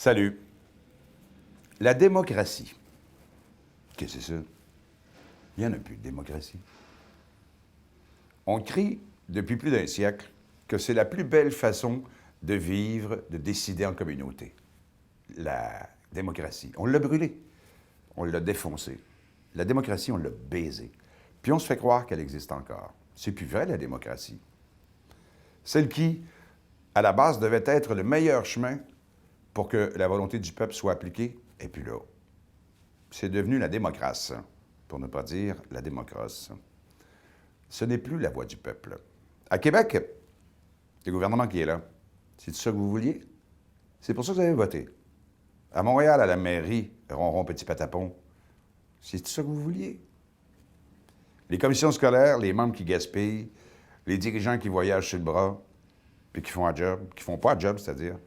Salut. La démocratie. Qu'est-ce que c'est ça? Il n'y en a plus de démocratie. On crie depuis plus d'un siècle que c'est la plus belle façon de vivre, de décider en communauté. La démocratie. On l'a brûlée. On l'a défoncée. La démocratie, on l'a baisée. Puis on se fait croire qu'elle existe encore. C'est plus vrai, la démocratie. Celle qui, à la base, devait être le meilleur chemin pour que la volonté du peuple soit appliquée, est plus là. C'est devenu la démocratie, pour ne pas dire la démocratie. Ce n'est plus la voix du peuple. À Québec, le gouvernement qui est là, c'est ça que vous vouliez? C'est pour ça que vous avez voté. À Montréal, à la mairie, ronron, petit patapon, c'est ça que vous vouliez? Les commissions scolaires, les membres qui gaspillent, les dirigeants qui voyagent sur le bras, puis qui font un job, qui font pas un job, c'est-à-dire,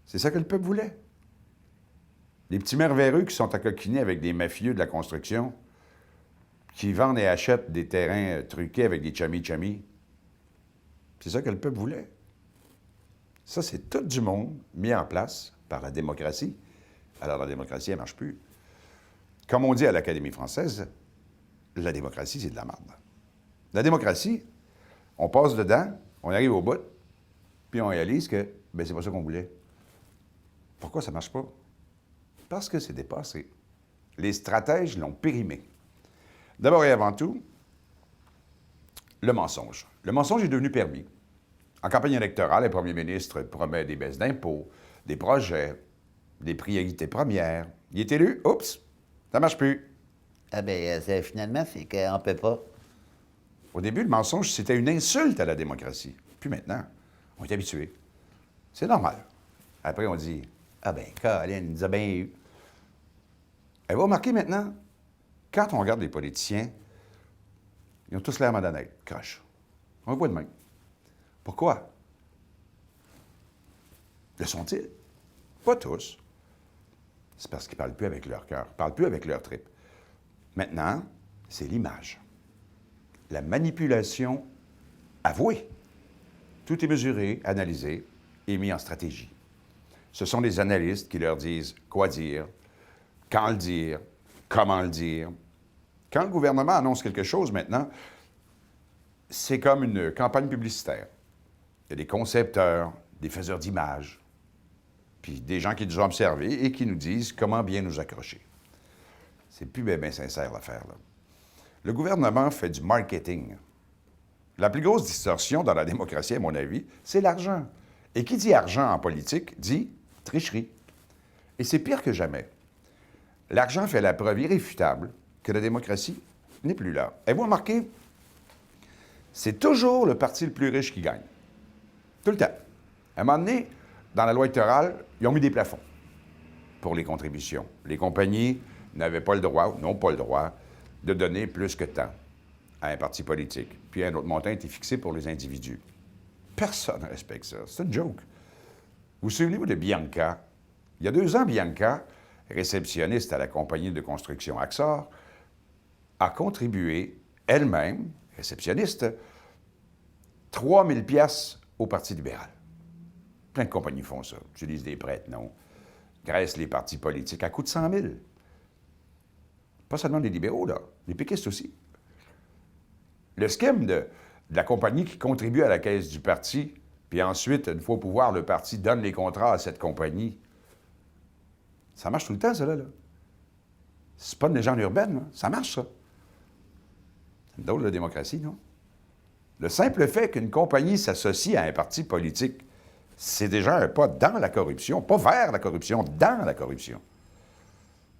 c'est ça que le peuple voulait. Les petits maires véreux qui sont accoquinés avec des mafieux de la construction, qui vendent et achètent des terrains truqués avec des chami-chami, c'est ça que le peuple voulait. Ça, c'est tout du monde mis en place par la démocratie. Alors, la démocratie, elle ne marche plus. Comme on dit à l'Académie française, la démocratie, c'est de la merde. La démocratie, on passe dedans, on arrive au bout, puis on réalise que, bien, c'est pas ça qu'on voulait. Pourquoi ça ne marche pas? Parce que c'est dépassé. Les stratèges l'ont périmé. D'abord et avant tout, le mensonge. Le mensonge est devenu permis. En campagne électorale, le premier ministre promet des baisses d'impôts, des projets, des priorités premières. Il est élu, oups, ça ne marche plus. Ah bien, finalement, c'est qu'on ne peut pas. Au début, le mensonge, c'était une insulte à la démocratie. Puis maintenant, on est habitué. C'est normal. Après, on dit, ah ben, Colin nous a bien eu. Et vous remarquez maintenant, quand on regarde les politiciens, ils ont tous l'air madonnés, croche. On le voit de même. Pourquoi? Le sont-ils? Pas tous. C'est parce qu'ils ne parlent plus avec leur cœur, ne parlent plus avec leur trip. Maintenant, c'est l'image. La manipulation avouée. Tout est mesuré, analysé et mis en stratégie. Ce sont des analystes qui leur disent quoi dire, quand le dire, comment le dire. Quand le gouvernement annonce quelque chose maintenant, c'est comme une campagne publicitaire. Il y a des concepteurs, des faiseurs d'images, puis des gens qui nous ont observés et qui nous disent comment bien nous accrocher. C'est plus bien sincère l'affaire, là. Le gouvernement fait du marketing. La plus grosse distorsion dans la démocratie, à mon avis, c'est l'argent. Et qui dit argent en politique dit tricherie. Et c'est pire que jamais. L'argent fait la preuve irréfutable que la démocratie n'est plus là. Et vous remarquez, c'est toujours le parti le plus riche qui gagne. Tout le temps. À un moment donné, dans la loi électorale, ils ont mis des plafonds pour les contributions. Les compagnies n'avaient pas le droit, ou n'ont pas le droit, de donner plus que tant à un parti politique. Puis un autre montant était fixé pour les individus. Personne ne respecte ça. C'est une joke. Vous souvenez-vous de Bianca? Il y a 2 ans, Bianca, réceptionniste à la compagnie de construction Axor, a contribué elle-même, réceptionniste, 3 000 $ au Parti libéral. Plein de compagnies font ça. Utilisent des prêtres, non. Graissent les partis politiques à coût de 100 000. Pas seulement les libéraux, là. Les péquistes aussi. Le schème de la compagnie qui contribue à la caisse du parti, puis ensuite, une fois au pouvoir, le parti donne les contrats à cette compagnie. Ça marche tout le temps, ça, là. C'est pas une légende urbaine, là. Ça marche, ça. C'est une drôle de démocratie, non? Le simple fait qu'une compagnie s'associe à un parti politique, c'est déjà un pas dans la corruption, pas vers la corruption, dans la corruption.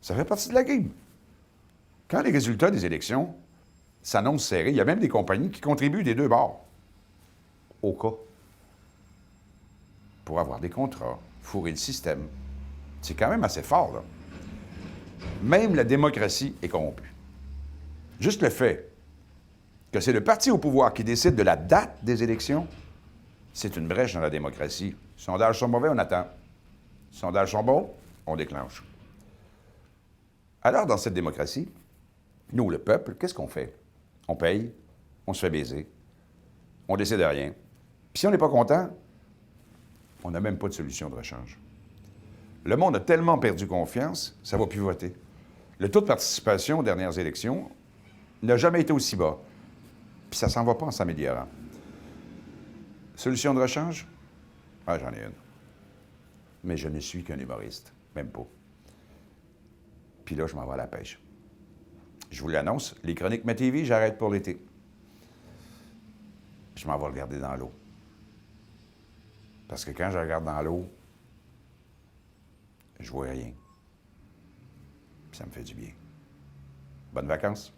Ça fait partie de la game. Quand les résultats des élections s'annoncent serrés, il y a même des compagnies qui contribuent des 2 bords, au cas, pour avoir des contrats, fourrer le système. C'est quand même assez fort, là. Même la démocratie est corrompue. Juste le fait que c'est le parti au pouvoir qui décide de la date des élections, c'est une brèche dans la démocratie. Les sondages sont mauvais, on attend. Les sondages sont bons, on déclenche. Alors, dans cette démocratie, nous, le peuple, qu'est-ce qu'on fait? On paye, on se fait baiser, on décide de rien. Puis si on n'est pas content, on n'a même pas de solution de rechange. Le monde a tellement perdu confiance, ça ne va plus voter. Le taux de participation aux dernières élections n'a jamais été aussi bas. Puis ça s'en va pas en s'améliorant. Solution de rechange? Ah, j'en ai une. Mais je ne suis qu'un humoriste. Même pas. Puis là, je m'en vais à la pêche. Je vous l'annonce, les chroniques MaTV, j'arrête pour l'été. Je m'en vais regarder dans l'eau. Parce que quand je regarde dans l'eau, je vois rien. Puis ça me fait du bien. Bonnes vacances.